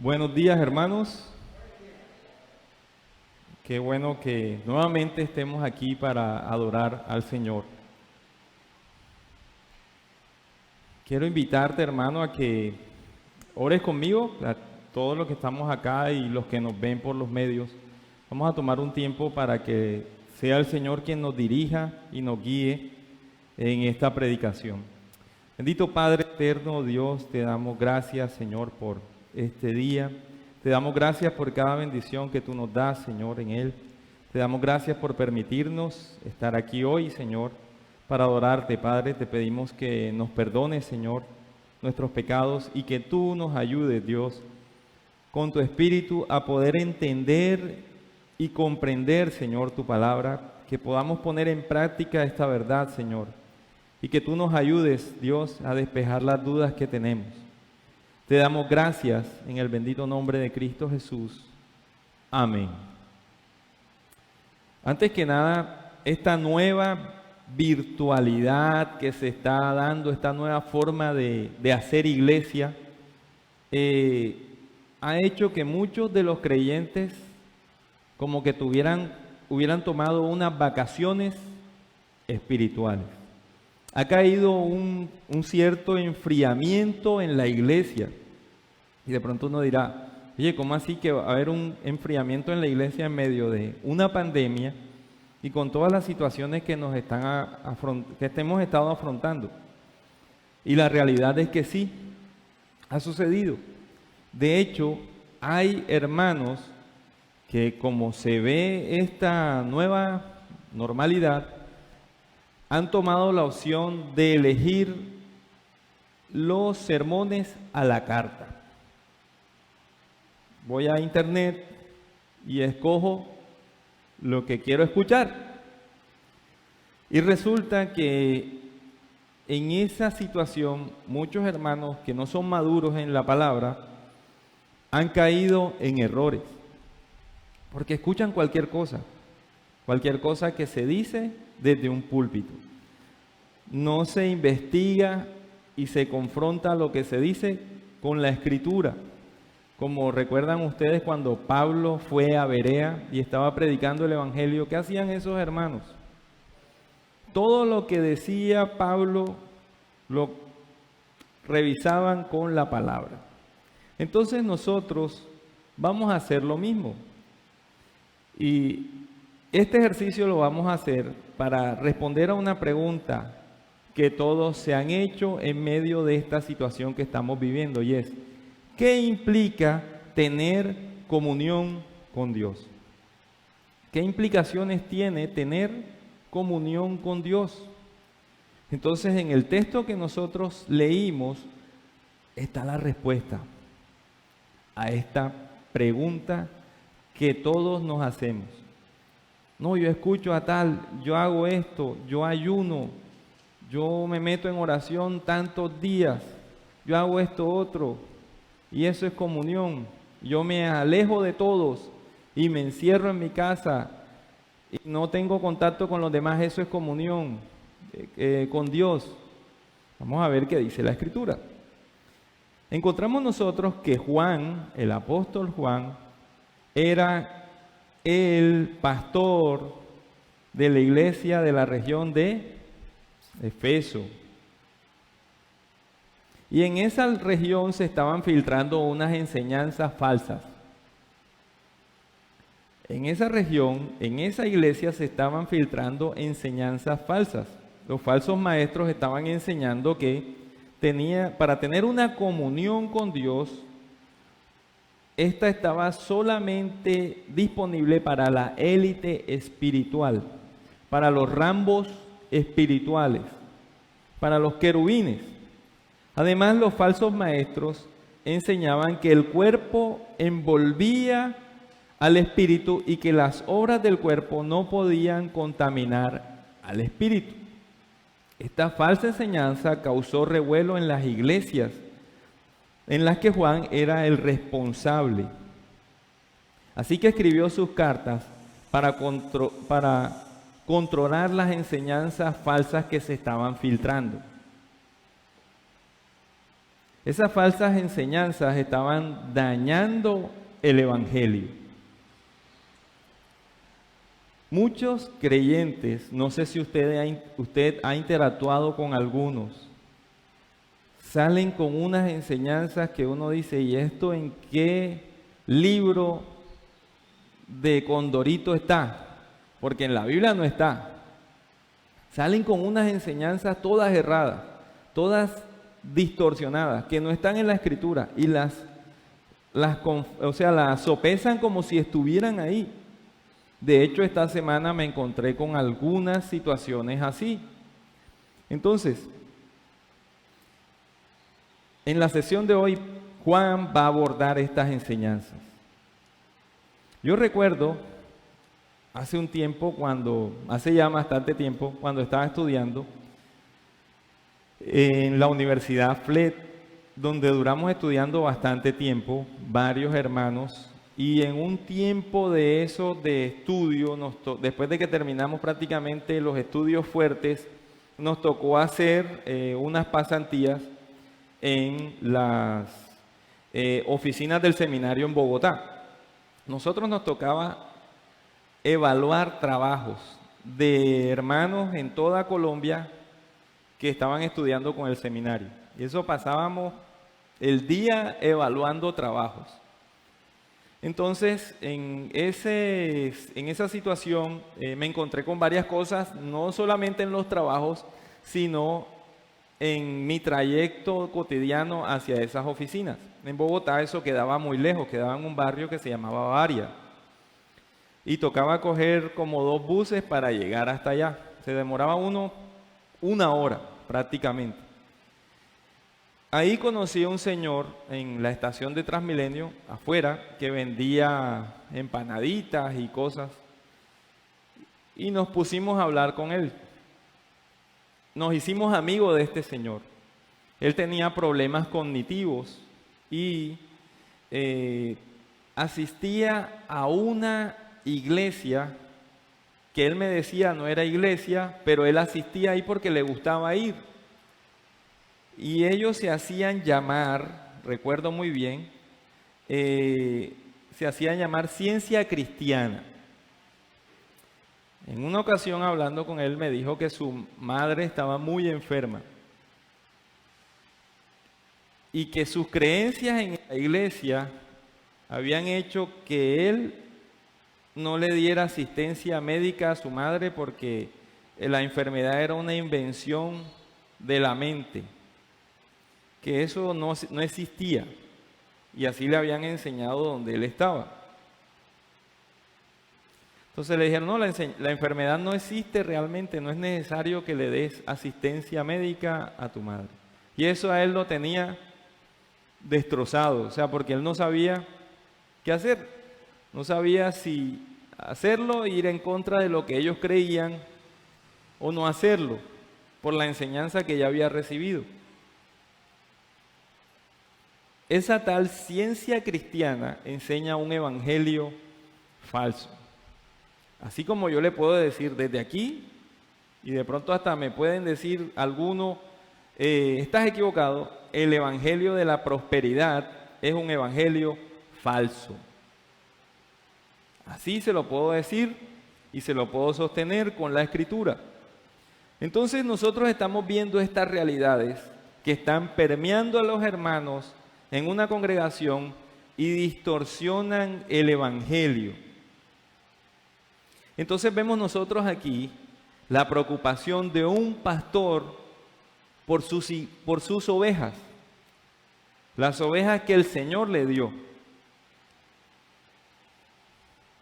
Buenos días, hermanos. Qué bueno que nuevamente estemos aquí para adorar al Señor. Quiero invitarte, hermano, a que ores conmigo, a todos los que estamos acá y los que nos ven por los medios. Vamos a tomar un tiempo para que sea el Señor quien nos dirija y nos guíe en esta predicación. Bendito Padre eterno, Dios, te damos gracias, Señor, por este día. Te damos gracias por cada bendición que tú nos das, Señor, en él. Te damos gracias por permitirnos estar aquí hoy, Señor, para adorarte, Padre. Te pedimos que nos perdones, Señor, nuestros pecados y que tú nos ayudes, Dios, con tu Espíritu a poder entender y comprender, Señor, tu palabra, que podamos poner en práctica esta verdad, Señor, y que tú nos ayudes, Dios, a despejar las dudas que tenemos. Te damos gracias en el bendito nombre de Cristo Jesús. Amén. Antes que nada, esta nueva virtualidad que se está dando, esta nueva forma de hacer iglesia, ha hecho que muchos de los creyentes como que hubieran tomado unas vacaciones espirituales. Ha caído un cierto enfriamiento en la iglesia. Y de pronto uno dirá, oye, ¿cómo así que va a haber un enfriamiento en la iglesia en medio de una pandemia y con todas las situaciones que hemos estado afrontando? Y la realidad es que sí, ha sucedido. De hecho, hay hermanos que, como se ve esta nueva normalidad, han tomado la opción de elegir los sermones a la carta. Voy a internet y escojo lo que quiero escuchar. Y resulta que en esa situación muchos hermanos que no son maduros en la palabra han caído en errores. Porque escuchan cualquier cosa que se dice desde un púlpito. No se investiga y se confronta lo que se dice con la Escritura. Como recuerdan ustedes cuando Pablo fue a Berea y estaba predicando el Evangelio, ¿qué hacían esos hermanos? Todo lo que decía Pablo lo revisaban con la palabra. Entonces nosotros vamos a hacer lo mismo. Y este ejercicio lo vamos a hacer para responder a una pregunta que todos se han hecho en medio de esta situación que estamos viviendo, y es, ¿qué implica tener comunión con Dios? ¿Qué implicaciones tiene tener comunión con Dios? Entonces, en el texto que nosotros leímos está la respuesta a esta pregunta que todos nos hacemos. No, yo escucho a tal, yo hago esto, yo ayuno, yo me meto en oración tantos días, yo hago esto otro, y eso es comunión. Yo me alejo de todos y me encierro en mi casa y no tengo contacto con los demás, eso es comunión con Dios. Vamos a ver qué dice la Escritura. Encontramos nosotros que Juan, el apóstol Juan, era el pastor de la iglesia de la región de Efeso. Y en esa región se estaban filtrando unas enseñanzas falsas. En esa región, en esa iglesia se estaban filtrando enseñanzas falsas. Los falsos maestros estaban enseñando que para tener una comunión con Dios, esta estaba solamente disponible para la élite espiritual, para los rambos espirituales, para los querubines. Además, los falsos maestros enseñaban que el cuerpo envolvía al espíritu y que las obras del cuerpo no podían contaminar al espíritu. Esta falsa enseñanza causó revuelo en las iglesias en las que Juan era el responsable. Así que escribió sus cartas para controlar las enseñanzas falsas que se estaban filtrando. Esas falsas enseñanzas estaban dañando el evangelio. Muchos creyentes, no sé si usted ha interactuado con algunos, salen con unas enseñanzas que uno dice, ¿y esto en qué libro de Condorito está? Porque en la Biblia no está. Salen con unas enseñanzas todas erradas, todas distorsionadas, que no están en la Escritura y las sopesan como si estuvieran ahí. De hecho, esta semana me encontré con algunas situaciones así. Entonces, en la sesión de hoy, Juan va a abordar estas enseñanzas. Yo recuerdo hace un tiempo, hace ya bastante tiempo, cuando estaba estudiando en la Universidad FLET, donde duramos estudiando bastante tiempo, varios hermanos, y en un tiempo de eso de estudio, después de que terminamos prácticamente los estudios fuertes, nos tocó hacer unas pasantías en las oficinas del seminario en Bogotá. Nosotros nos tocaba evaluar trabajos de hermanos en toda Colombia que estaban estudiando con el seminario. Y eso pasábamos el día evaluando trabajos. Entonces, en esa situación me encontré con varias cosas, no solamente en los trabajos, sino en mi trayecto cotidiano hacia esas oficinas. En Bogotá eso quedaba muy lejos, quedaba en un barrio que se llamaba Bavaria. Y tocaba coger como 2 buses para llegar hasta allá. Se demoraba uno 1 hora prácticamente. Ahí conocí a un señor en la estación de Transmilenio, afuera, que vendía empanaditas y cosas. Y nos pusimos a hablar con él. Nos hicimos amigos de este señor. Él tenía problemas cognitivos y asistía a una iglesia que él me decía no era iglesia, pero él asistía ahí porque le gustaba ir. Y ellos se hacían llamar, recuerdo muy bien, se hacían llamar Ciencia Cristiana. En una ocasión hablando con él me dijo que su madre estaba muy enferma y que sus creencias en la iglesia habían hecho que él no le diera asistencia médica a su madre porque la enfermedad era una invención de la mente, que eso no existía, y así le habían enseñado donde él estaba. Entonces le dijeron, no, la enfermedad no existe realmente, no es necesario que le des asistencia médica a tu madre. Y eso a él lo tenía destrozado, o sea, porque él no sabía qué hacer, no sabía si hacerlo, ir en contra de lo que ellos creían o no hacerlo, por la enseñanza que ya había recibido. Esa tal ciencia cristiana enseña un evangelio falso. Así como yo le puedo decir desde aquí, y de pronto hasta me pueden decir alguno, estás equivocado, el evangelio de la prosperidad es un evangelio falso. Así se lo puedo decir y se lo puedo sostener con la Escritura. Entonces nosotros estamos viendo estas realidades que están permeando a los hermanos en una congregación y distorsionan el evangelio. Entonces vemos nosotros aquí la preocupación de un pastor por sus ovejas, las ovejas que el Señor le dio.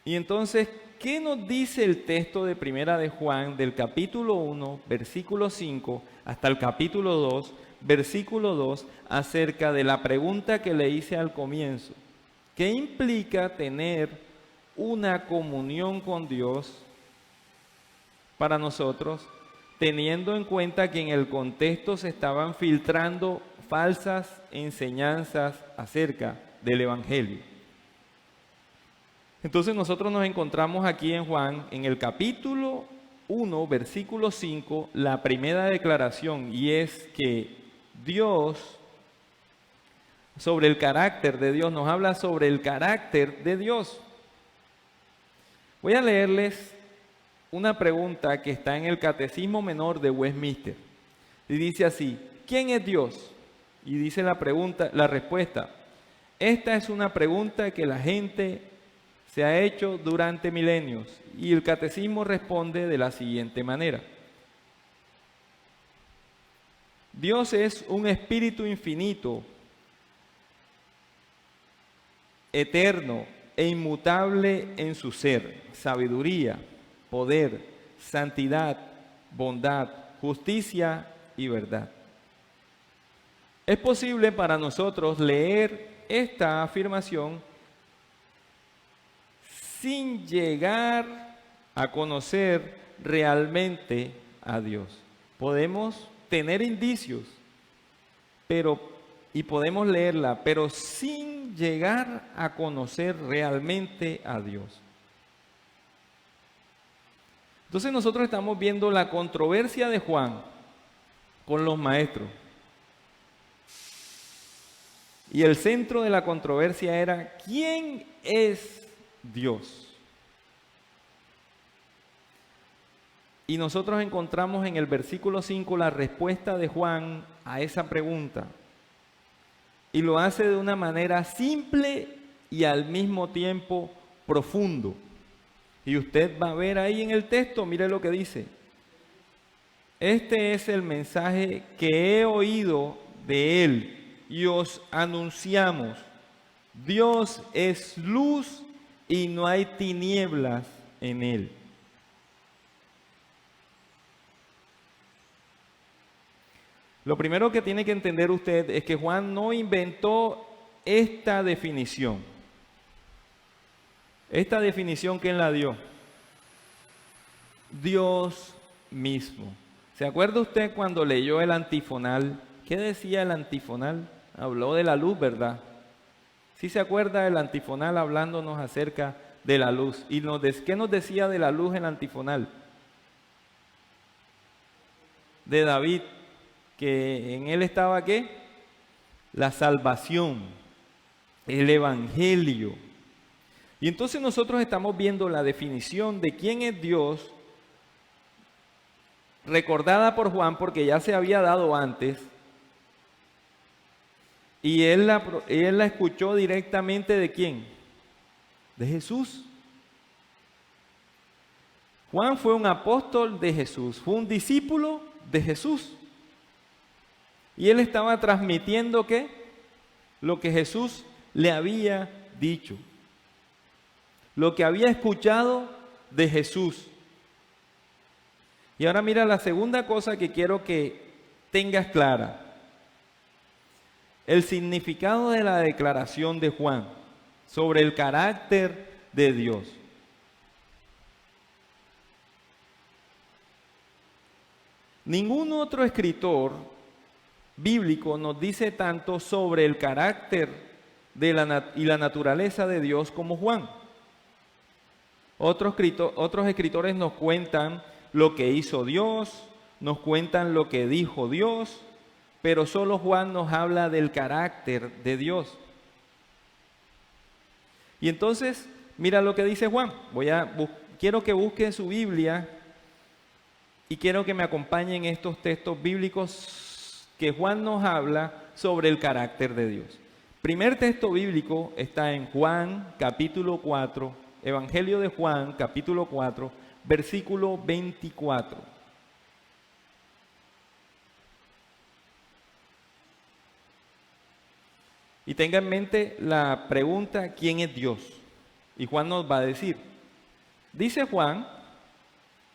Y entonces, ¿qué nos dice el texto de Primera de Juan del capítulo 1, versículo 5 hasta el capítulo 2, versículo 2, acerca de la pregunta que le hice al comienzo? ¿Qué implica tener una comunión con Dios para nosotros, teniendo en cuenta que en el contexto se estaban filtrando falsas enseñanzas acerca del evangelio? Entonces nosotros nos encontramos aquí en Juan, en el capítulo 1, versículo 5, la primera declaración, y es que Dios sobre el carácter de Dios, nos habla sobre el carácter de Dios. Voy a leerles una pregunta que está en el Catecismo Menor de Westminster. Y dice así: ¿quién es Dios? Y dice la respuesta: esta es una pregunta que la gente se ha hecho durante milenios. Y el Catecismo responde de la siguiente manera: Dios es un espíritu infinito, eterno e inmutable en su ser, sabiduría, poder, santidad, bondad, justicia y verdad. Es posible para nosotros leer esta afirmación sin llegar a conocer realmente a Dios. Podemos tener indicios, y podemos leerla, pero sin llegar a conocer realmente a Dios. Entonces nosotros estamos viendo la controversia de Juan con los maestros. Y el centro de la controversia era: ¿quién es Dios? Y nosotros encontramos en el versículo 5 la respuesta de Juan a esa pregunta. Y lo hace de una manera simple y al mismo tiempo profundo. Y usted va a ver ahí en el texto, mire lo que dice: este es el mensaje que he oído de él y os anunciamos. Dios es luz y no hay tinieblas en él. Lo primero que tiene que entender usted es que Juan no inventó esta definición. Esta definición, ¿quién la dio? Dios mismo. ¿Se acuerda usted cuando leyó el antifonal? ¿Qué decía el antifonal? Habló de la luz, ¿verdad? ¿Sí se acuerda del antifonal hablándonos acerca de la luz? ¿Y qué nos decía de la luz el antifonal? De David, que en él estaba ¿qué? La salvación, el evangelio. Y entonces nosotros estamos viendo la definición de quién es Dios, recordada por Juan porque ya se había dado antes, y él la escuchó directamente ¿de quién? De Jesús. Juan fue un apóstol de Jesús, fue un discípulo de Jesús. Y él estaba transmitiendo ¿qué? Lo que Jesús le había dicho, lo que había escuchado de Jesús. Y ahora mira la segunda cosa que quiero que tengas clara: el significado de la declaración de Juan sobre el carácter de Dios. Ningún otro escritor bíblico nos dice tanto sobre el carácter y la naturaleza de Dios como Juan. Otros escritores nos cuentan lo que hizo Dios, nos cuentan lo que dijo Dios, pero solo Juan nos habla del carácter de Dios. Y entonces, mira lo que dice Juan. Quiero que busquen su Biblia y quiero que me acompañen estos textos bíblicos que Juan nos habla sobre el carácter de Dios. Primer texto bíblico está en Juan capítulo 4, Evangelio de Juan capítulo 4, versículo 24. Y tenga en mente la pregunta: ¿quién es Dios? Y Juan nos va a decir. Dice Juan,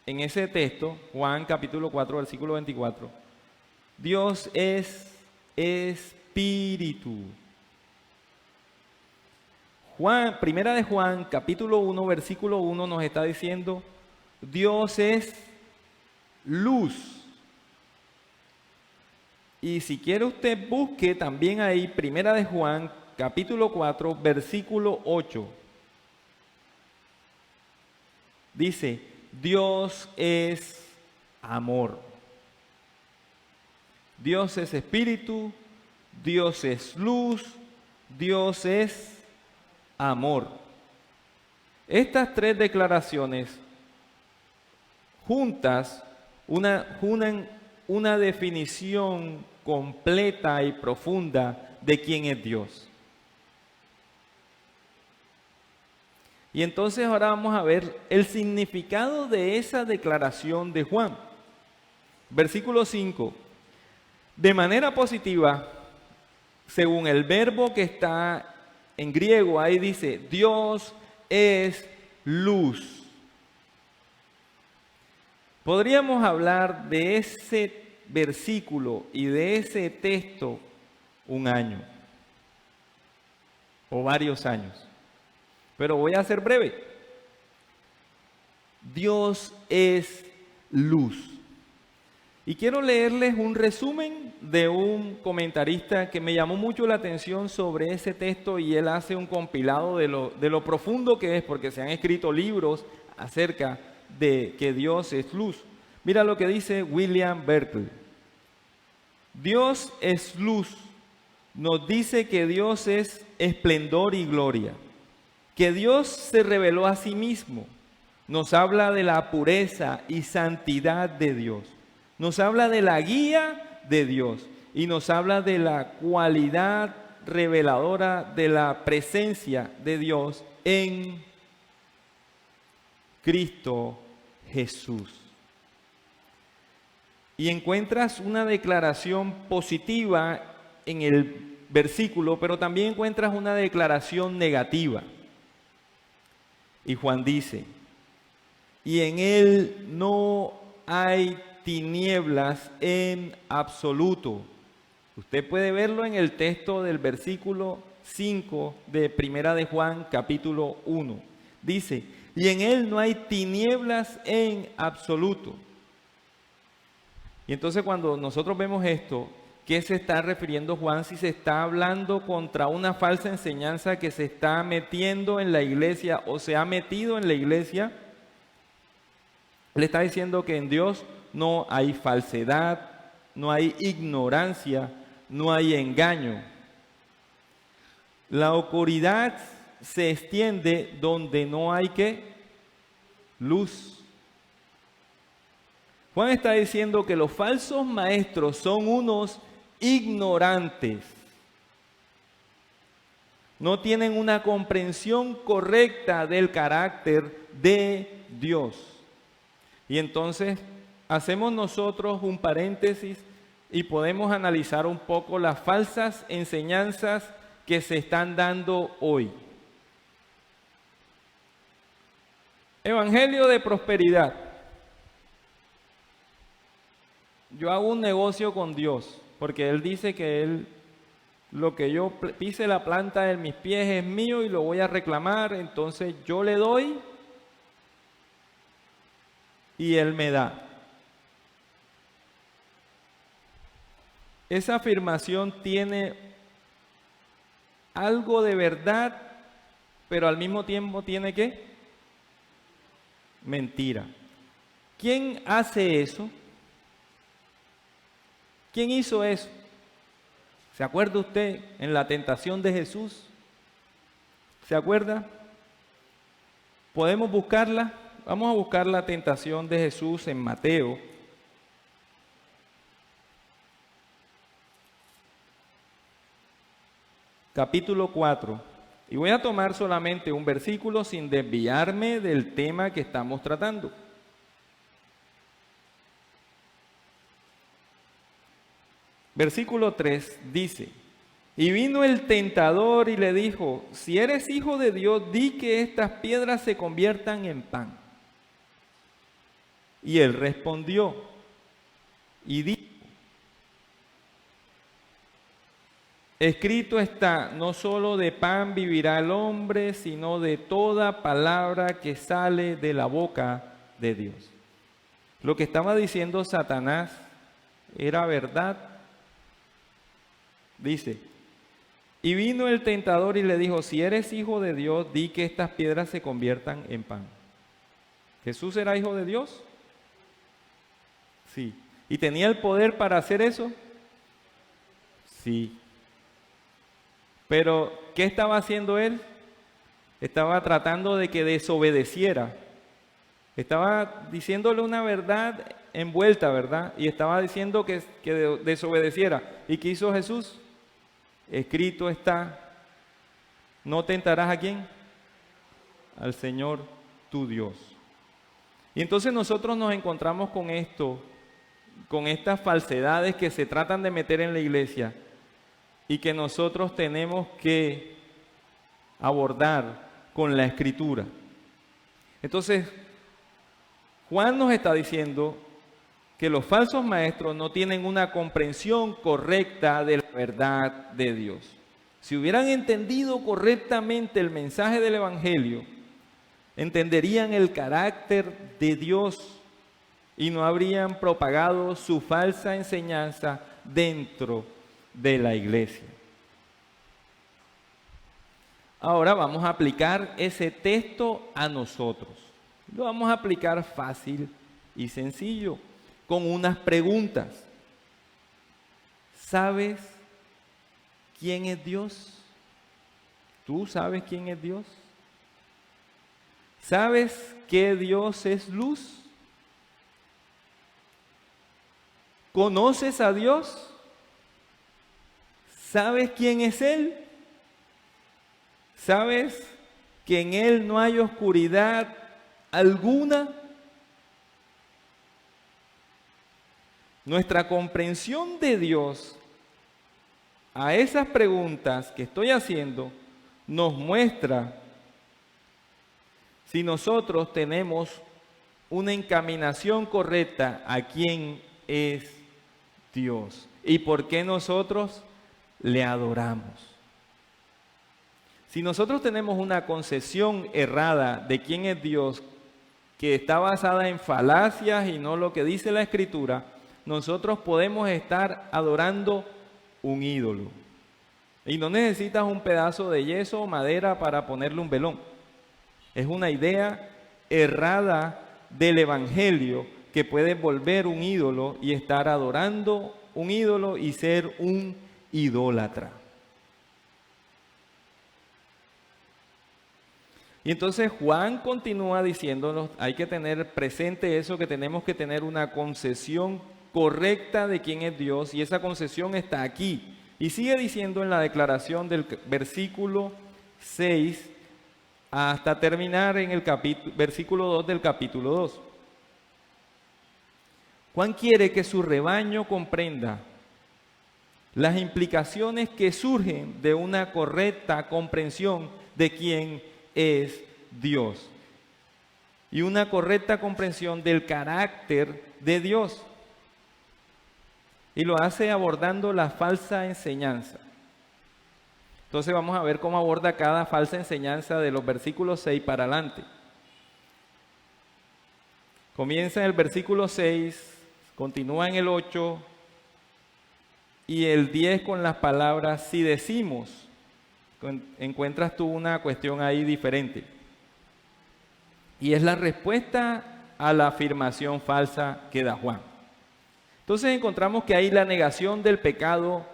en ese texto, Juan capítulo 4, versículo 24, Dios es espíritu. Primera de Juan capítulo 1, versículo 1 nos está diciendo: Dios es luz. Y si quiere usted busque también ahí Primera de Juan capítulo 4 versículo 8. Dice: Dios es amor. Dios es espíritu, Dios es luz, Dios es amor. Estas tres declaraciones juntas unen una definición completa y profunda de quién es Dios. Y entonces ahora vamos a ver el significado de esa declaración de Juan. Versículo 5. De manera positiva, según el verbo que está en griego, ahí dice, Dios es luz. Podríamos hablar de ese versículo y de ese texto un año o varios años, pero voy a ser breve. Dios es luz. Y quiero leerles un resumen de un comentarista que me llamó mucho la atención sobre ese texto, y él hace un compilado de lo profundo que es, porque se han escrito libros acerca de que Dios es luz. Mira lo que dice William Berkeley. Dios es luz. Nos dice que Dios es esplendor y gloria, que Dios se reveló a sí mismo. Nos habla de la pureza y santidad de Dios. Nos habla de la guía de Dios y nos habla de la cualidad reveladora de la presencia de Dios en Cristo Jesús. Y encuentras una declaración positiva en el versículo, pero también encuentras una declaración negativa. Y Juan dice, y en él no hay tinieblas en absoluto. Usted puede verlo en el texto del versículo 5 de Primera de Juan, capítulo 1. Dice, y en él no hay tinieblas en absoluto. Y entonces cuando nosotros vemos esto, ¿qué se está refiriendo Juan? Si se está hablando contra una falsa enseñanza que se está metiendo en la iglesia o se ha metido en la iglesia, le está diciendo que en Dios no hay falsedad, no hay ignorancia, no hay engaño. La oscuridad se extiende donde no hay ¿qué? Luz. Juan está diciendo que los falsos maestros son unos ignorantes. No tienen una comprensión correcta del carácter de Dios. Y entonces hacemos nosotros un paréntesis y podemos analizar un poco las falsas enseñanzas que se están dando hoy. Evangelio de prosperidad. Yo hago un negocio con Dios, porque Él dice que lo que yo pise la planta de mis pies es mío y lo voy a reclamar, entonces yo le doy y Él me da. Esa afirmación tiene algo de verdad, pero al mismo tiempo tiene ¿qué? Mentira. ¿Quién hace eso? ¿Quién hizo eso? ¿Se acuerda usted en la tentación de Jesús? ¿Se acuerda? ¿Podemos buscarla? Vamos a buscar la tentación de Jesús en Mateo. Capítulo 4. Y voy a tomar solamente un versículo sin desviarme del tema que estamos tratando. Versículo 3 dice, y vino el tentador y le dijo, si eres hijo de Dios, di que estas piedras se conviertan en pan. Y él respondió y dijo, escrito está, no solo de pan vivirá el hombre, sino de toda palabra que sale de la boca de Dios. Lo que estaba diciendo Satanás era verdad. Dice, y vino el tentador y le dijo, si eres hijo de Dios, di que estas piedras se conviertan en pan. ¿Jesús era hijo de Dios? Sí. ¿Y tenía el poder para hacer eso? Sí. Pero, ¿qué estaba haciendo él? Estaba tratando de que desobedeciera. Estaba diciéndole una verdad envuelta, ¿verdad? Y estaba diciendo que desobedeciera. ¿Y qué hizo Jesús? Escrito está, no tentarás ¿a quién? Al Señor tu Dios. Y entonces nosotros nos encontramos con esto, con estas falsedades que se tratan de meter en la iglesia y que nosotros tenemos que abordar con la Escritura. Entonces, Juan nos está diciendo que los falsos maestros no tienen una comprensión correcta de la verdad de Dios. Si hubieran entendido correctamente el mensaje del Evangelio, entenderían el carácter de Dios y no habrían propagado su falsa enseñanza dentro de la iglesia. Ahora vamos a aplicar ese texto a nosotros. Lo vamos a aplicar fácil y sencillo, con unas preguntas. ¿Sabes quién es Dios? ¿Tú sabes quién es Dios? ¿Sabes que Dios es luz? ¿Conoces a Dios? ¿Sabes quién es Él? ¿Sabes que en Él no hay oscuridad alguna? Nuestra comprensión de Dios a esas preguntas que estoy haciendo nos muestra si nosotros tenemos una encaminación correcta a quién es Dios y por qué nosotros le adoramos. Si nosotros tenemos una concepción errada de quién es Dios, que está basada en falacias y no lo que dice la Escritura, nosotros podemos estar adorando un ídolo. Y no necesitas un pedazo de yeso o madera para ponerle un velón. Es una idea errada del Evangelio que puede volver un ídolo y estar adorando un ídolo y ser un idólatra. Y entonces Juan continúa diciéndonos, hay que tener presente eso, que tenemos que tener una concepción correcta de quién es Dios, y esa concepción está aquí. Y sigue diciendo en la declaración del versículo 6 hasta terminar en el versículo 2 del capítulo 2. Juan quiere que su rebaño comprenda las implicaciones que surgen de una correcta comprensión de quién es Dios y una correcta comprensión del carácter de Dios. Y lo hace abordando la falsa enseñanza. Entonces vamos a ver cómo aborda cada falsa enseñanza de los versículos 6 para adelante. Comienza en el versículo 6, continúa en el 8 y el 10 con las palabras si decimos. Encuentras tú una cuestión ahí diferente. Y es la respuesta a la afirmación falsa que da Juan. Entonces encontramos que ahí la negación del pecado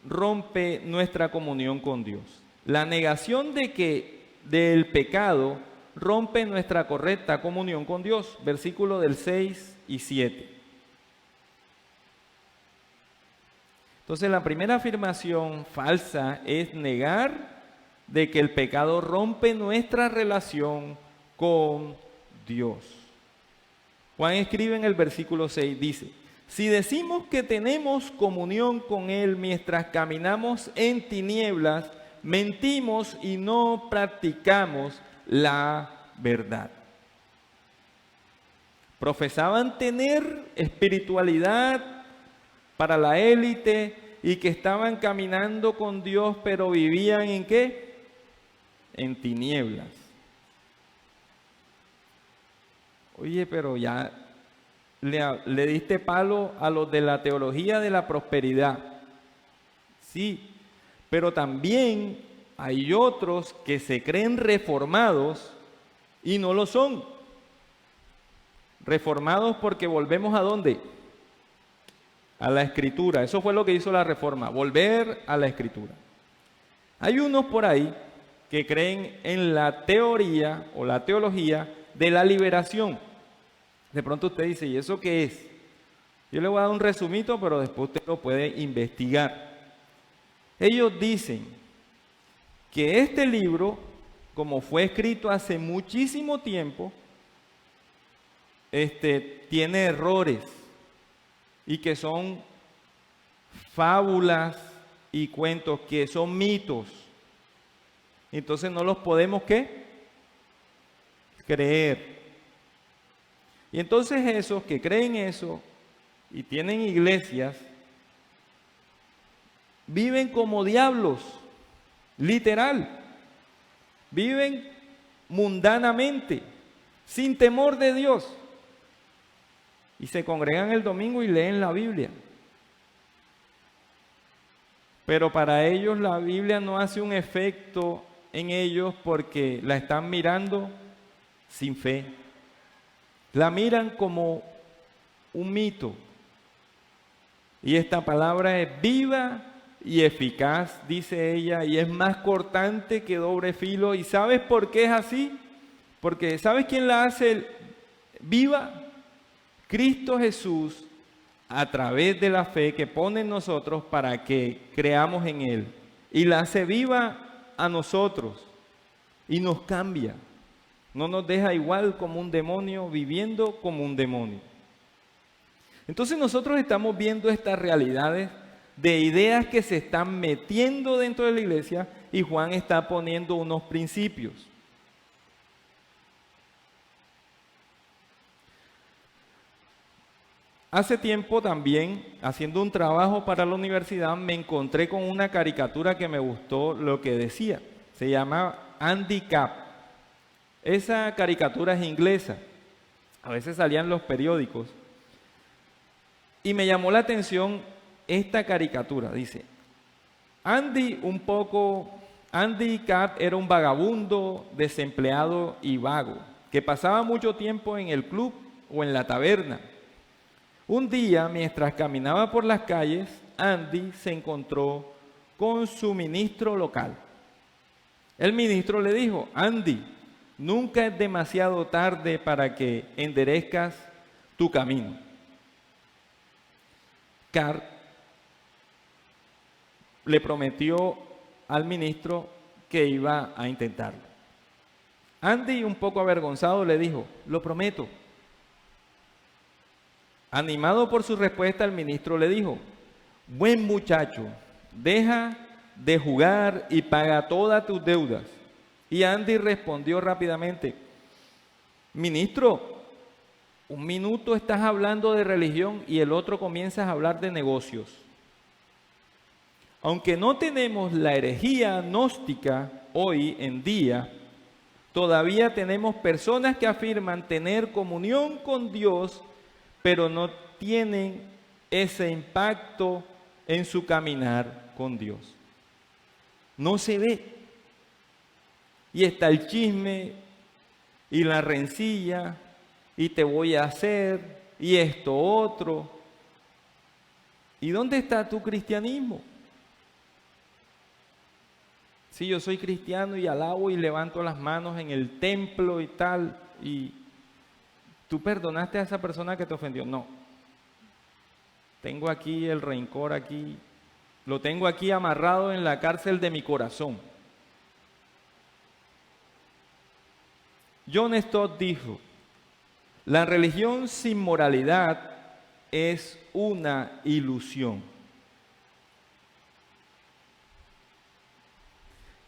rompe nuestra comunión con Dios. La negación del pecado rompe nuestra correcta comunión con Dios. Versículo del 6 y 7. Entonces la primera afirmación falsa es negar de que el pecado rompe nuestra relación con Dios. Juan escribe en el versículo 6, dice: si decimos que tenemos comunión con Él mientras caminamos en tinieblas, mentimos y no practicamos la verdad. Profesaban tener espiritualidad para la élite y que estaban caminando con Dios, pero vivían ¿en qué? En tinieblas. Oye, pero ya le diste palo a los de la teología de la prosperidad. Sí, pero también hay otros que se creen reformados y no lo son. Reformados porque volvemos ¿a dónde? A la Escritura. Eso fue lo que hizo la Reforma, volver a la Escritura. Hay unos por ahí que creen en la teoría o la teología de la liberación. De pronto usted dice, ¿y eso qué es? Yo le voy a dar un resumito, pero después usted lo puede investigar. Ellos dicen que este libro, como fue escrito hace muchísimo tiempo, tiene errores y que son fábulas y cuentos, que son mitos. Entonces no los podemos, ¿qué? Creer. Y entonces esos que creen eso y tienen iglesias, viven como diablos, literal. Viven mundanamente, sin temor de Dios. Y se congregan el domingo y leen la Biblia. Pero para ellos la Biblia no hace un efecto en ellos porque la están mirando sin fe. La miran como un mito. Y esta palabra es viva y eficaz, dice ella, y es más cortante que doble filo. ¿Y sabes por qué es así? Porque ¿sabes quién la hace viva? Cristo Jesús, a través de la fe que pone en nosotros para que creamos en Él. Y la hace viva a nosotros y nos cambia. No nos deja igual como un demonio, viviendo como un demonio. Entonces nosotros estamos viendo estas realidades de ideas que se están metiendo dentro de la iglesia y Juan está poniendo unos principios. Hace tiempo también, haciendo un trabajo para la universidad, me encontré con una caricatura que me gustó lo que decía. Se llama Andy Capp. Esa caricatura es inglesa. A veces salían los periódicos. Y me llamó la atención esta caricatura. Dice, Andy Capp era un vagabundo, desempleado y vago, que pasaba mucho tiempo en el club o en la taberna. Un día, mientras caminaba por las calles, Andy se encontró con su ministro local. El ministro le dijo, Andy, nunca es demasiado tarde para que enderezcas tu camino. Carr le prometió al ministro que iba a intentarlo. Andy, un poco avergonzado, le dijo, lo prometo. Animado por su respuesta, el ministro le dijo, buen muchacho, deja de jugar y paga todas tus deudas. Y Andy respondió rápidamente, ministro, un minuto estás hablando de religión y el otro comienzas a hablar de negocios. Aunque no tenemos la herejía gnóstica hoy en día, todavía tenemos personas que afirman tener comunión con Dios, pero no tienen ese impacto en su caminar con Dios. No se ve. Y está el chisme y la rencilla y te voy a hacer y esto otro. ¿Y dónde está tu cristianismo? Si yo soy cristiano y alabo y levanto las manos en el templo y tal, y ¿tú perdonaste a esa persona que te ofendió? No. Tengo aquí el rencor aquí, lo tengo aquí amarrado en la cárcel de mi corazón. John Stott dijo, la religión sin moralidad es una ilusión.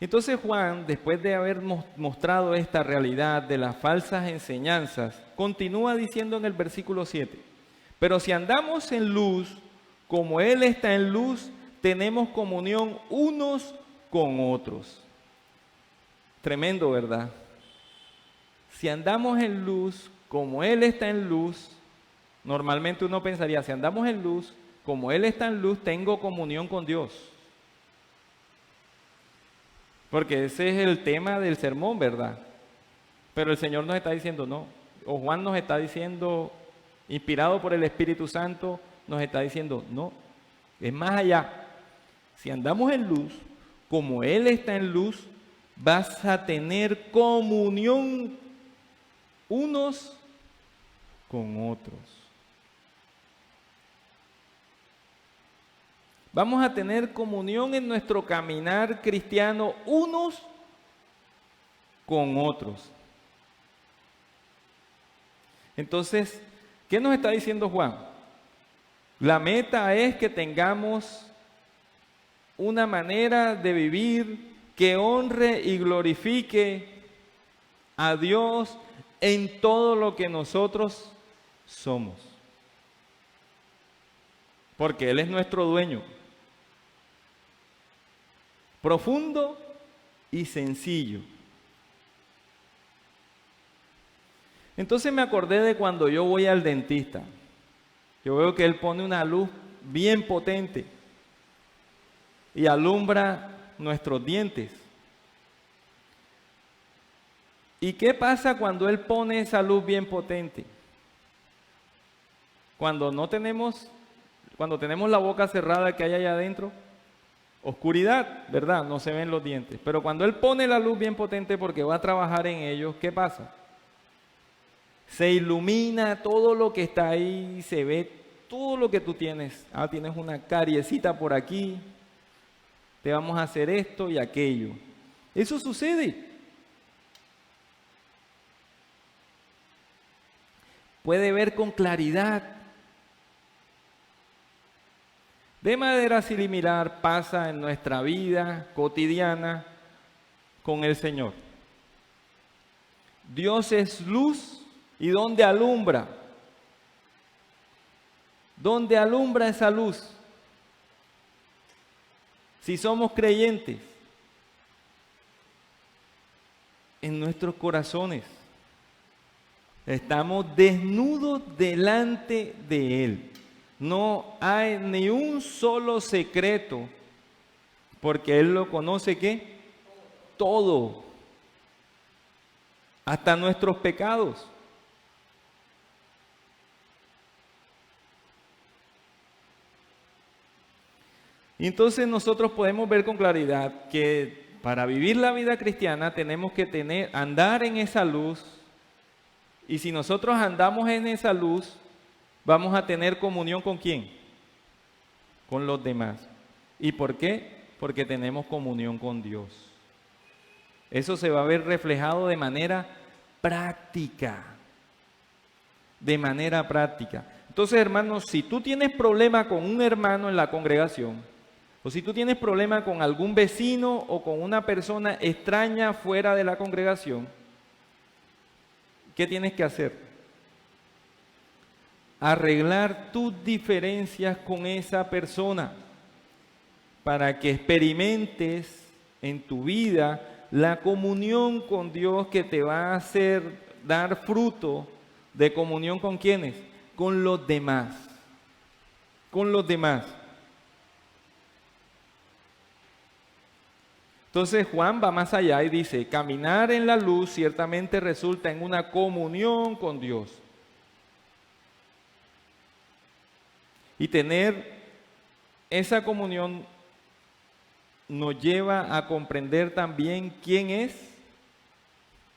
Entonces Juan, después de haber mostrado esta realidad de las falsas enseñanzas, continúa diciendo en el versículo 7, pero si andamos en luz, como Él está en luz, tenemos comunión unos con otros. Tremendo, ¿verdad? Si andamos en luz, como Él está en luz, normalmente uno pensaría, si andamos en luz, como Él está en luz, tengo comunión con Dios. Porque ese es el tema del sermón, ¿verdad? Pero el Señor nos está diciendo no. O Juan nos está diciendo, inspirado por el Espíritu Santo, nos está diciendo no. Es más allá. Si andamos en luz, como Él está en luz, vas a tener comunión unos con otros. Vamos a tener comunión en nuestro caminar cristiano unos con otros. Entonces, ¿qué nos está diciendo Juan? La meta es que tengamos una manera de vivir que honre y glorifique a Dios en todo lo que nosotros somos. Porque Él es nuestro dueño. Profundo y sencillo. Entonces me acordé de cuando yo voy al dentista. Yo veo que él pone una luz bien potente y alumbra nuestros dientes. ¿Y qué pasa cuando él pone esa luz bien potente? Cuando tenemos la boca cerrada, ¿qué hay allá adentro? Oscuridad, ¿verdad? No se ven los dientes. Pero cuando él pone la luz bien potente porque va a trabajar en ellos, ¿qué pasa? Se ilumina todo lo que está ahí, se ve todo lo que tú tienes. Ah, tienes una cariecita por aquí, te vamos a hacer esto y aquello. Eso sucede. Puede ver con claridad. De manera similar pasa en nuestra vida cotidiana con el Señor. Dios es luz. ¿Y dónde alumbra? ¿Dónde alumbra esa luz? Si somos creyentes, en nuestros corazones. Estamos desnudos delante de Él. No hay ni un solo secreto, porque Él lo conoce, ¿qué? Todo. Hasta nuestros pecados. Y entonces nosotros podemos ver con claridad que para vivir la vida cristiana tenemos que andar en esa luz. Y si nosotros andamos en esa luz, vamos a tener comunión ¿con quién? Con los demás. ¿Y por qué? Porque tenemos comunión con Dios. Eso se va a ver reflejado de manera práctica. De manera práctica. Entonces, hermanos, si tú tienes problema con un hermano en la congregación, o si tú tienes problema con algún vecino o con una persona extraña fuera de la congregación, ¿qué tienes que hacer? Arreglar tus diferencias con esa persona para que experimentes en tu vida la comunión con Dios que te va a hacer dar fruto de comunión ¿con quiénes? Con los demás. Con los demás. Entonces Juan va más allá y dice, caminar en la luz ciertamente resulta en una comunión con Dios. Y tener esa comunión nos lleva a comprender también quién es.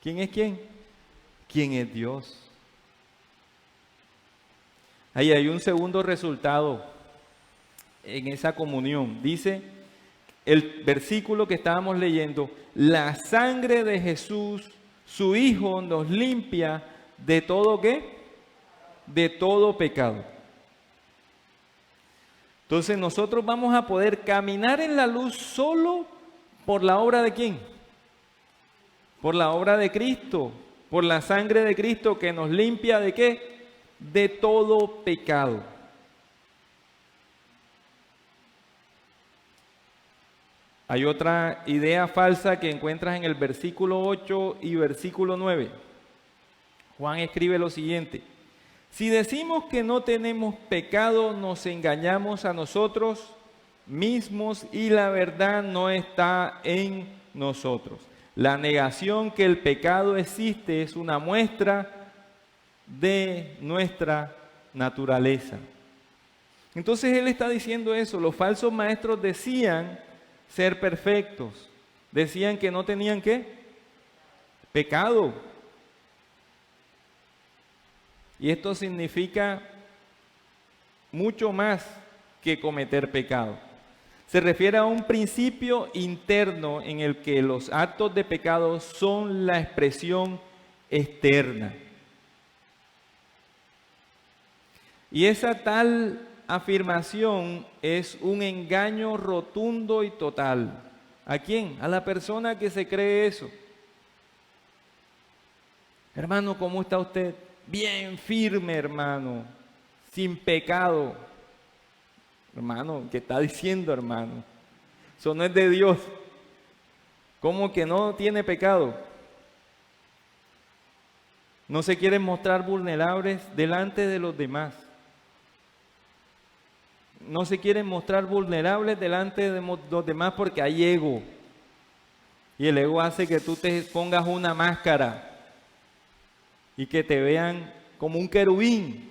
¿Quién es quién? ¿Quién es Dios? Ahí hay un segundo resultado en esa comunión. Dice el versículo que estábamos leyendo, la sangre de Jesús, su Hijo, nos limpia de todo ¿qué? De todo pecado. Entonces nosotros vamos a poder caminar en la luz solo por la obra de ¿quién? Por la obra de Cristo, por la sangre de Cristo que nos limpia ¿de qué? De todo pecado. Hay otra idea falsa que encuentras en el versículo 8 y versículo 9. Juan escribe lo siguiente. Si decimos que no tenemos pecado, nos engañamos a nosotros mismos y la verdad no está en nosotros. La negación que el pecado existe es una muestra de nuestra naturaleza. Entonces él está diciendo eso. Los falsos maestros decían ser perfectos. Decían que no tenían ¿qué? Pecado. Y esto significa mucho más que cometer pecado. Se refiere a un principio interno en el que los actos de pecado son la expresión externa. Y esa tal afirmación es un engaño rotundo y total. ¿A quién? A la persona que se cree eso. Hermano, ¿cómo está usted? Bien firme, hermano, sin pecado. Hermano, ¿qué está diciendo, hermano? Eso no es de Dios. ¿Cómo que no tiene pecado? No se quieren mostrar vulnerables delante de los demás. No se quieren mostrar vulnerables delante de los demás porque hay ego. Y el ego hace que tú te pongas una máscara y que te vean como un querubín.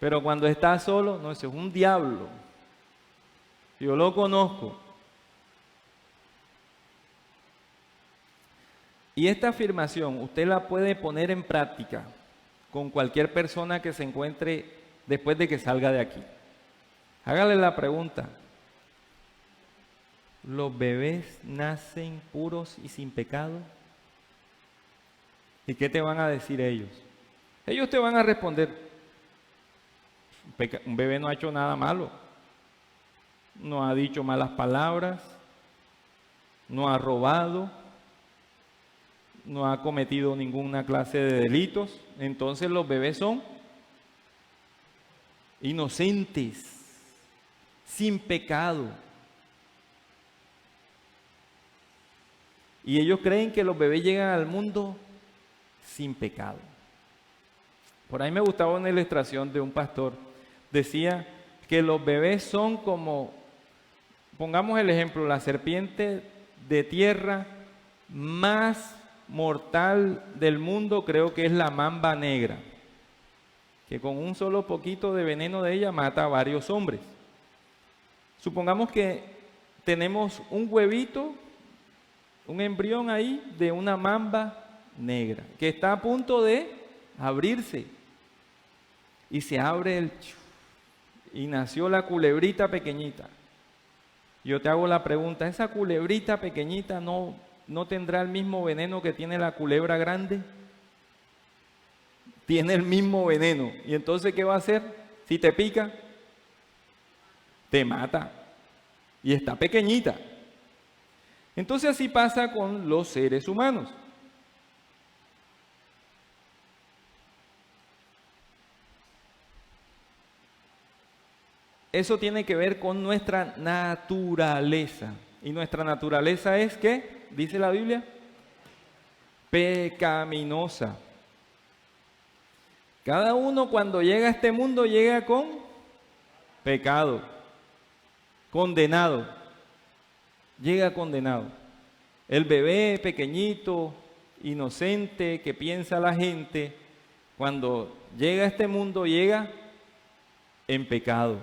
Pero cuando estás solo, no, ese es un diablo. Yo lo conozco. Y esta afirmación usted la puede poner en práctica con cualquier persona que se encuentre después de que salga de aquí. Hágale la pregunta: ¿los bebés nacen puros y sin pecado? ¿Y qué te van a decir ellos? Ellos te van a responder: un bebé no ha hecho nada malo, no ha dicho malas palabras, no ha robado, no ha cometido ninguna clase de delitos. Entonces los bebés son inocentes, sin pecado. Y ellos creen que los bebés llegan al mundo sin pecado. Por ahí me gustaba una ilustración de un pastor. Decía que los bebés son como, pongamos el ejemplo, la serpiente de tierra más mortal del mundo, creo que es la mamba negra, que con un solo poquito de veneno de ella mata a varios hombres. Supongamos que tenemos un huevito, un embrión ahí de una mamba negra, que está a punto de abrirse. Y se abre y nació la culebrita pequeñita. Yo te hago la pregunta: ¿esa culebrita pequeñita no tendrá el mismo veneno que tiene la culebra grande? Tiene el mismo veneno. ¿Y entonces qué va a hacer? Si te pica, te mata. Y está pequeñita. Entonces así pasa con los seres humanos. Eso tiene que ver con nuestra naturaleza. Y nuestra naturaleza es, ¿qué? Dice la Biblia, pecaminosa. Cada uno cuando llega a este mundo llega con pecado, condenado. Llega condenado. El bebé pequeñito, inocente, que piensa la gente, cuando llega a este mundo llega en pecado.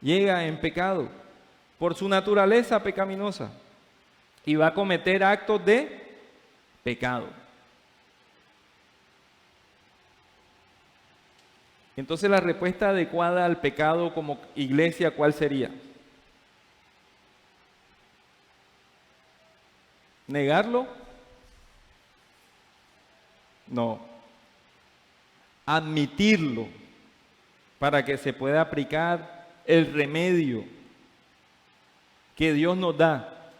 Llega en pecado por su naturaleza pecaminosa y va a cometer actos de pecado. Entonces la respuesta adecuada al pecado como iglesia, ¿cuál sería? ¿Negarlo? No. Admitirlo para que se pueda aplicar el remedio que Dios nos da.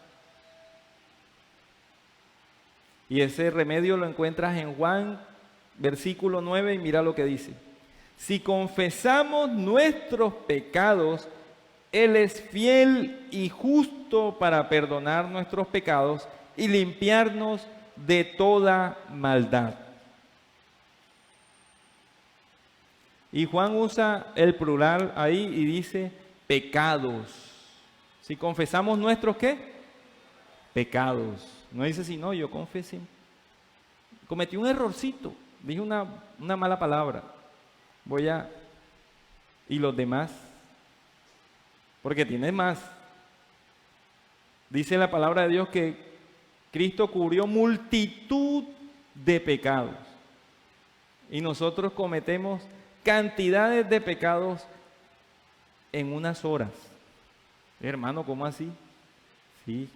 Y ese remedio lo encuentras en Juan, versículo 9, y mira lo que dice: si confesamos nuestros pecados, Él es fiel y justo para perdonar nuestros pecados y limpiarnos de toda maldad. Y Juan usa el plural ahí y dice pecados. Si confesamos nuestros ¿qué? Pecados. No dice si no, yo confesé. Cometí un errorcito, dije una mala palabra. Y los demás. porque tiene más. Dice la palabra de Dios que Cristo cubrió multitud de pecados. Y nosotros cometemos cantidades de pecados en unas horas. Hermano, ¿cómo así? Sí.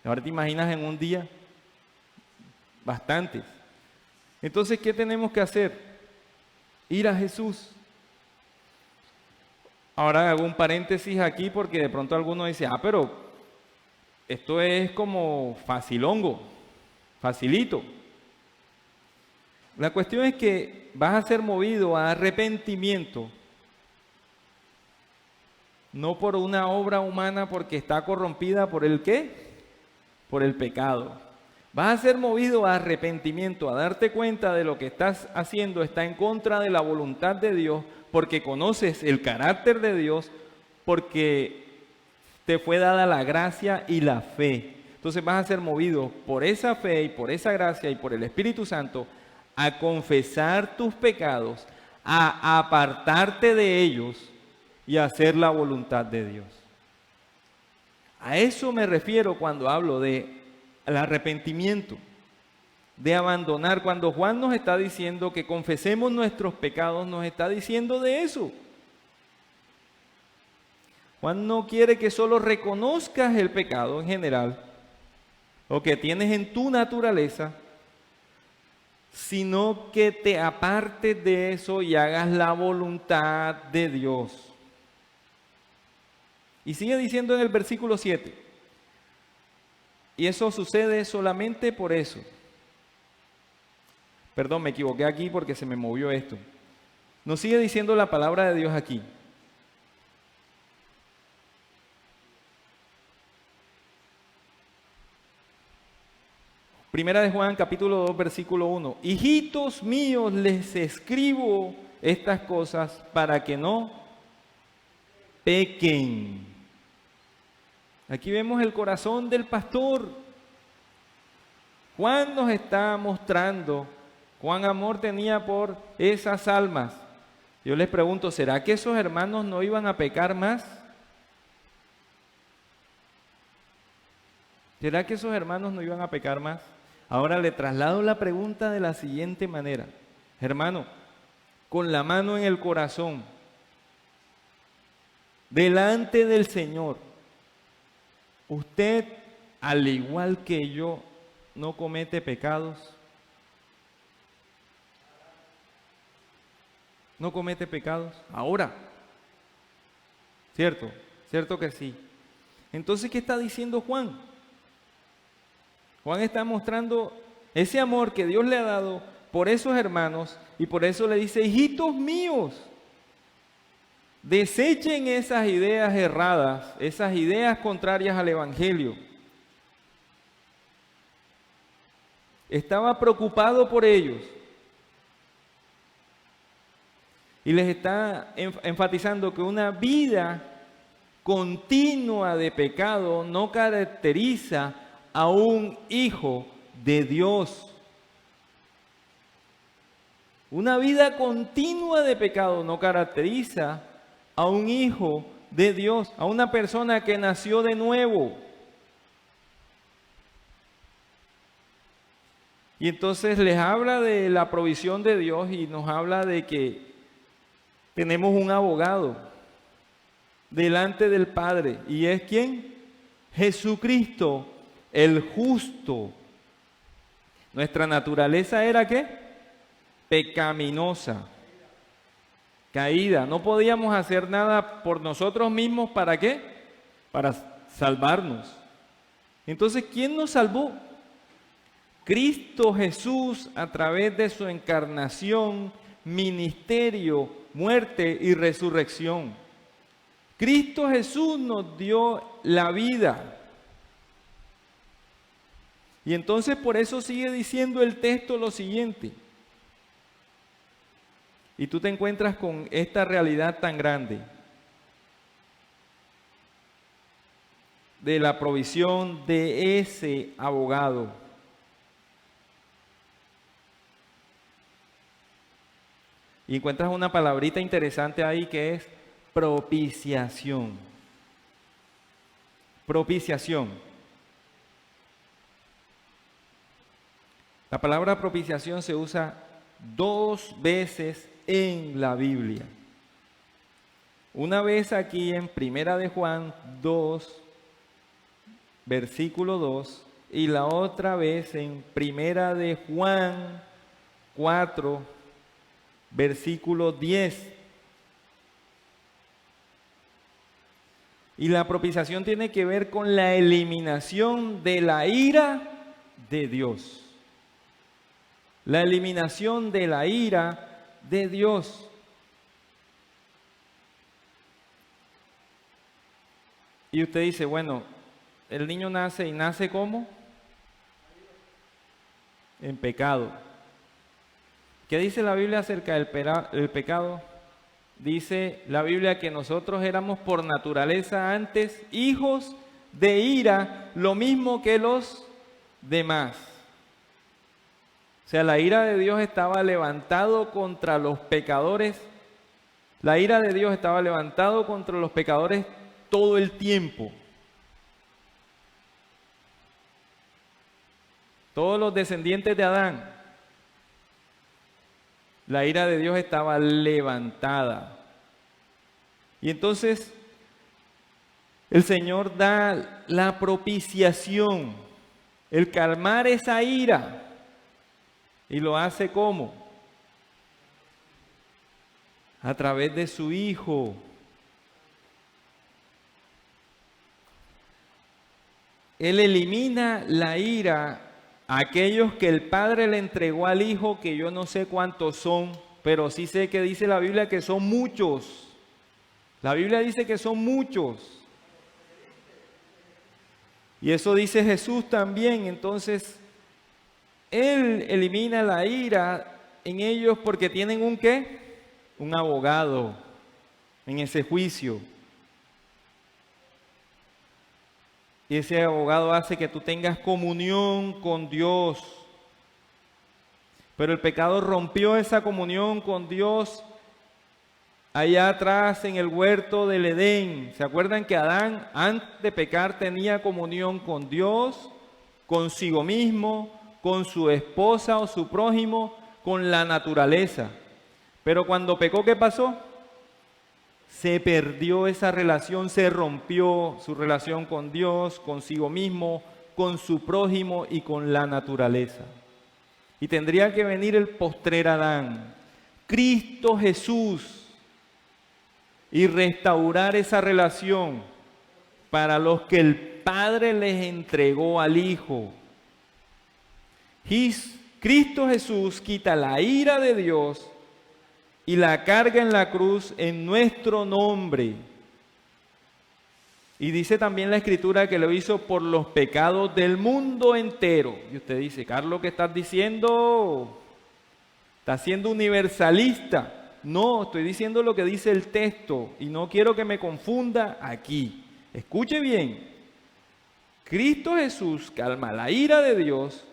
Ahora te imaginas en un día, bastantes. Entonces, ¿qué tenemos que hacer? Ir a Jesús. Ahora hago un paréntesis aquí porque de pronto alguno dice, pero esto es como facilongo, facilito. La cuestión es que vas a ser movido a arrepentimiento, no por una obra humana porque está corrompida por el ¿qué? Por el pecado. Vas a ser movido a arrepentimiento, a darte cuenta de lo que estás haciendo está en contra de la voluntad de Dios, porque conoces el carácter de Dios, porque te fue dada la gracia y la fe. Entonces vas a ser movido por esa fe y por esa gracia y por el Espíritu Santo a confesar tus pecados, a apartarte de ellos y a hacer la voluntad de Dios. A eso me refiero cuando hablo de el arrepentimiento, de abandonar. Cuando Juan nos está diciendo que confesemos nuestros pecados, nos está diciendo de eso. Juan no quiere que solo reconozcas el pecado en general, o que tienes en tu naturaleza, sino que te apartes de eso y hagas la voluntad de Dios. Y sigue diciendo en el versículo 7, y eso sucede solamente por eso. Perdón, me equivoqué aquí porque se me movió esto. Nos sigue diciendo la palabra de Dios aquí. Primera de Juan, capítulo 2, versículo 1. Hijitos míos, les escribo estas cosas para que no pequen. Aquí vemos el corazón del pastor. Juan nos está mostrando cuán amor tenía por esas almas. Yo les pregunto, ¿será que esos hermanos no iban a pecar más? ¿Será que esos hermanos no iban a pecar más? Ahora le traslado la pregunta de la siguiente manera. Hermano, con la mano en el corazón, delante del Señor, usted, al igual que yo, no comete pecados. ¿No comete pecados? Ahora. ¿Cierto? ¿Cierto que sí? Entonces, ¿qué está diciendo Juan? Juan está mostrando ese amor que Dios le ha dado por esos hermanos y por eso le dice, hijitos míos, desechen esas ideas erradas, esas ideas contrarias al Evangelio. Estaba preocupado por ellos y les está enfatizando que una vida continua de pecado no caracteriza a un hijo de Dios. Una vida continua de pecado no caracteriza a un hijo de Dios, a una persona que nació de nuevo. Y entonces les habla de la provisión de Dios y nos habla de que tenemos un abogado delante del Padre. ¿Y es quién? Jesucristo, el justo. Nuestra naturaleza era ¿qué? Pecaminosa, caída. No podíamos hacer nada por nosotros mismos. ¿Para qué? Para salvarnos. Entonces, ¿quién nos salvó? Cristo Jesús, a través de su encarnación, ministerio, muerte y resurrección. Cristo Jesús nos dio la vida. Y entonces por eso sigue diciendo el texto lo siguiente. Y tú te encuentras con esta realidad tan grande de la provisión de ese abogado. Y encuentras una palabrita interesante ahí que es propiciación. Propiciación. La palabra propiciación se usa 2 veces en la Biblia. Una vez aquí en Primera de Juan 2, versículo 2, y la otra vez en Primera de Juan 4, versículo 10. Y la propiciación tiene que ver con la eliminación de la ira de Dios. La eliminación de la ira de Dios. Y usted dice, bueno, el niño nace y nace ¿cómo? En pecado. ¿Qué dice la Biblia acerca del pecado? Dice la Biblia que nosotros éramos por naturaleza antes hijos de ira, lo mismo que los demás. O sea, la ira de Dios estaba levantado contra los pecadores. La ira de Dios estaba levantado contra los pecadores todo el tiempo. Todos los descendientes de Adán, la ira de Dios estaba levantada. Y entonces el Señor da la propiciación, el calmar esa ira. ¿Y lo hace cómo? A través de su Hijo. Él elimina la ira a aquellos que el Padre le entregó al Hijo, que yo no sé cuántos son, pero sí sé que dice la Biblia que son muchos. La Biblia dice que son muchos. Y eso dice Jesús también. Entonces, Él elimina la ira en ellos porque tienen ¿un qué? Un abogado en ese juicio. Y ese abogado hace que tú tengas comunión con Dios. Pero el pecado rompió esa comunión con Dios allá atrás en el huerto del Edén. ¿Se acuerdan que Adán antes de pecar tenía comunión con Dios, consigo mismo, con su esposa o su prójimo, con la naturaleza? Pero cuando pecó, ¿qué pasó? Se perdió esa relación, se rompió su relación con Dios, consigo mismo, con su prójimo y con la naturaleza. Y tendría que venir el postrer Adán, Cristo Jesús, y restaurar esa relación para los que el Padre les entregó al Hijo. Cristo Jesús quita la ira de Dios y la carga en la cruz en nuestro nombre. Y dice también la Escritura que lo hizo por los pecados del mundo entero. Y usted dice, Carlos, ¿qué estás diciendo? ¿Estás siendo universalista? No, estoy diciendo lo que dice el texto y no quiero que me confunda aquí. Escuche bien. Cristo Jesús calma la ira de Dios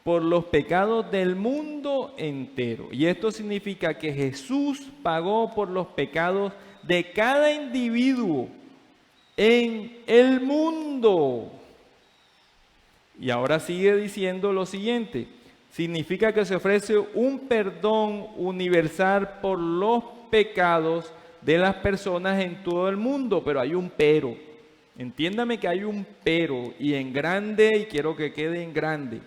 por los pecados del mundo entero. Y esto significa que Jesús pagó por los pecados de cada individuo en el mundo. Y ahora sigue diciendo lo siguiente. Significa que se ofrece un perdón universal por los pecados de las personas en todo el mundo. Pero hay un pero. Entiéndame que hay un pero y en grande, y quiero que quede en grande.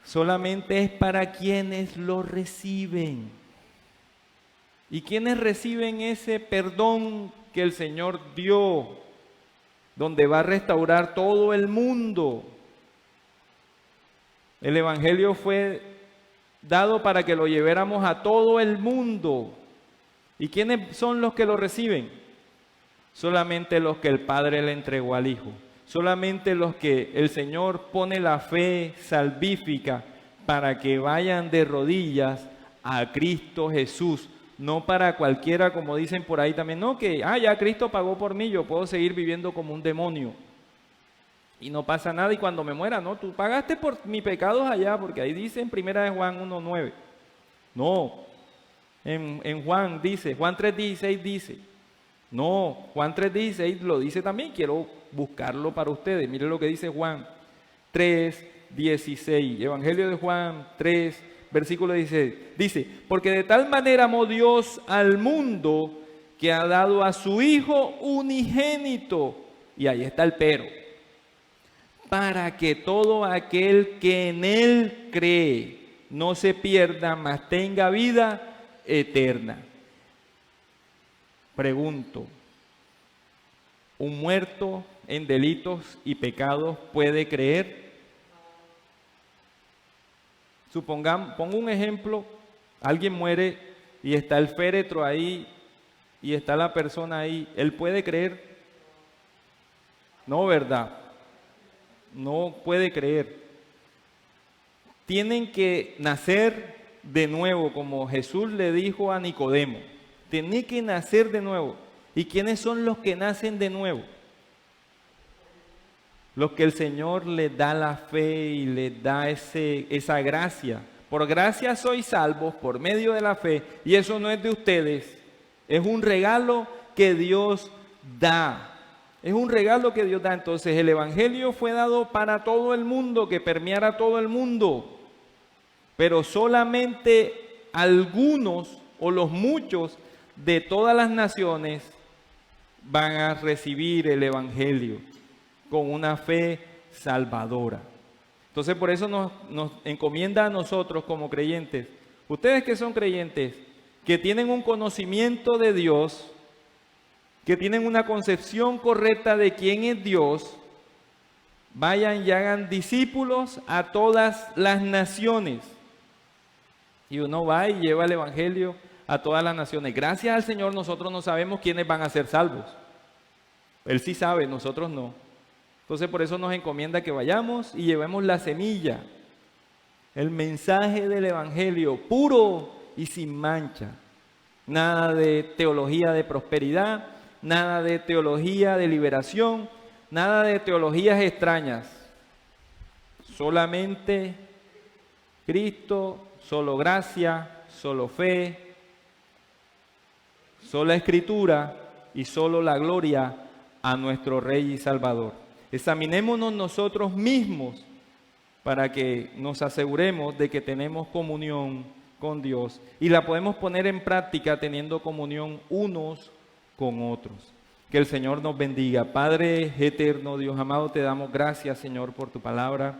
Solamente es para quienes lo reciben. ¿Y quienes reciben ese perdón que el Señor dio, donde va a restaurar todo el mundo? El Evangelio fue dado para que lo lleváramos a todo el mundo. ¿Y quiénes son los que lo reciben? Solamente los que el Padre le entregó al Hijo. Solamente los que el Señor pone la fe salvífica para que vayan de rodillas a Cristo Jesús. No para cualquiera, como dicen por ahí también, no, que ya Cristo pagó por mí, yo puedo seguir viviendo como un demonio. Y no pasa nada, y cuando me muera, no, tú pagaste por mis pecados allá, porque ahí dice en 1 de Juan 1:9. No, en Juan dice, Juan 3:16 dice, No, Juan 3:16 lo dice también, quiero buscarlo para ustedes. Miren lo que dice Juan 3:16, Evangelio de Juan 3, versículo 16. Dice, porque de tal manera amó Dios al mundo que ha dado a su Hijo unigénito. Y ahí está el pero. Para que todo aquel que en Él cree no se pierda, mas tenga vida eterna. Pregunto, ¿un muerto en delitos y pecados puede creer? Supongamos, pongo un ejemplo, alguien muere y está el féretro ahí y está la persona ahí, ¿él puede creer? No, ¿verdad? No puede creer. Tienen que nacer de nuevo, como Jesús le dijo a Nicodemo. Tienen que nacer de nuevo. ¿Y quiénes son los que nacen de nuevo? Los que el Señor les da la fe y les da esa gracia. Por gracia sois salvos por medio de la fe. Y eso no es de ustedes. Es un regalo que Dios da. Es un regalo que Dios da. Entonces el Evangelio fue dado para todo el mundo, que permeara todo el mundo. Pero solamente algunos o los muchos de todas las naciones van a recibir el Evangelio con una fe salvadora. Entonces por eso nos encomienda a nosotros como creyentes. Ustedes que son creyentes, que tienen un conocimiento de Dios, que tienen una concepción correcta de quién es Dios, vayan y hagan discípulos a todas las naciones. Y uno va y lleva el Evangelio a todas las naciones. Gracias al Señor nosotros no sabemos quiénes van a ser salvos. Él sí sabe, nosotros no. Entonces por eso nos encomienda que vayamos y llevemos la semilla, el mensaje del Evangelio puro y sin mancha. Nada de teología de prosperidad, nada de teología de liberación, nada de teologías extrañas. Solamente Cristo, solo gracia, solo fe, sola Escritura y solo la gloria a nuestro Rey y Salvador. Examinémonos nosotros mismos para que nos aseguremos de que tenemos comunión con Dios y la podemos poner en práctica teniendo comunión unos con otros. Que el Señor nos bendiga. Padre eterno, Dios amado, te damos gracias, Señor, por tu palabra.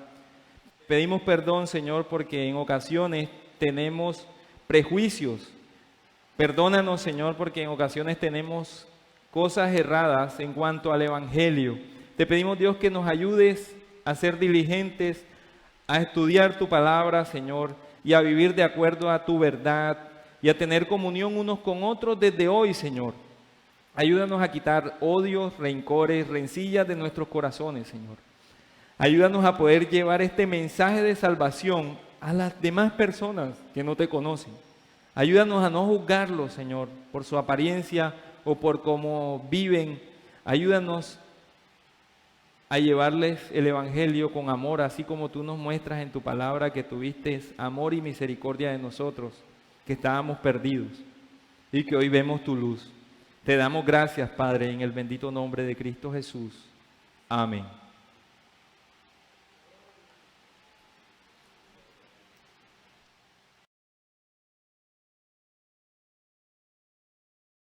Pedimos perdón, Señor, porque en ocasiones tenemos prejuicios. Perdónanos, Señor, porque en ocasiones tenemos cosas erradas en cuanto al Evangelio. Te pedimos, Dios, que nos ayudes a ser diligentes, a estudiar tu palabra, Señor, y a vivir de acuerdo a tu verdad y a tener comunión unos con otros desde hoy, Señor. Ayúdanos a quitar odios, rencores, rencillas de nuestros corazones, Señor. Ayúdanos a poder llevar este mensaje de salvación a las demás personas que no te conocen. Ayúdanos a no juzgarlos, Señor, por su apariencia o por cómo viven. Ayúdanos a llevarles el Evangelio con amor, así como tú nos muestras en tu palabra que tuviste amor y misericordia de nosotros, que estábamos perdidos y que hoy vemos tu luz. Te damos gracias, Padre, en el bendito nombre de Cristo Jesús. Amén.